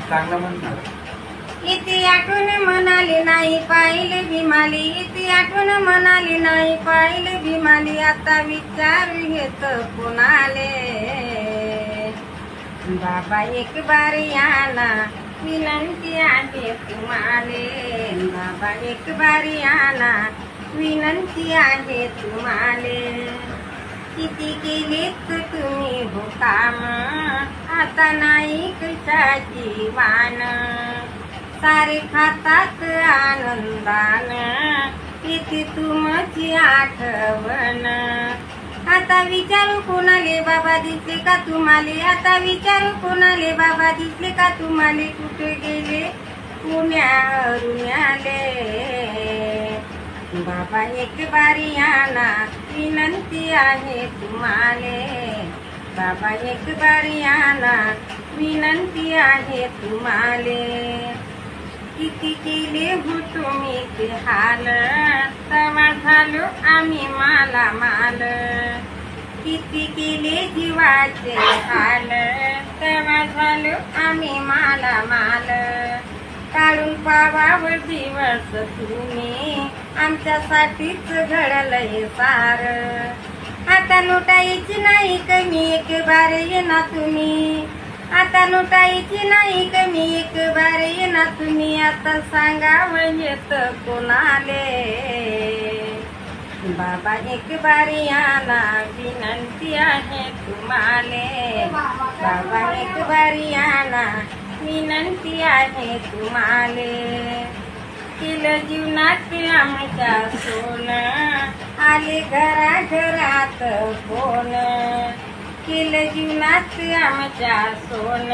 चांगला म्हणणार. इथे आठवण म्हणाली नाही पाहिले भीमाली, इथे आठवण म्हणाली नाही पाहिले भीमाली, आता विचार घेत कोणाले. बाबा एक बार याना विनंती आहे तुम्हाले, बाबा एक बार याना विनंती आहे तुम्हाले. किती केलीत तुम्ही हो काम, आता नाही कशाची वाण, सारे खातात आनंदान, किती तुमची आठवण. आता विचारू कोणाले बाबा दिसले का तुम्हाले, आता विचारू कोणाले बाबा दिसले का तुम्हाले, कुठे गेले पुण्यावरून आले. बाबा एक बारी याना विनंती आहे तुम्हाले, बाबा एक बारी याना विनंती आहे तुम्हाले. किती केले हो तुम्ही ते हाल, तवा झालो आम्ही माला माल, किती केले जीवाचे हाल, तवा झालो आम्ही माला माल. काढून पावावर दिवस तुम्ही, आमच्यासाठीच घडलंय सार. आता लुटायची नाही कमी एक बार येना तुम्ही, आता लुटायची नाही कमी एक बार येना तुम्ही, आता सांगावं येत कोणाले. बाबा एक बार याना विनंती आहे तुम्हाले, बाबा एक बार याना विनंती आहे तुम्हाले. केलं जीवनात आमच्या सोन, आले घरा घरात कोण, केलं जीवनात आमच्या सोन.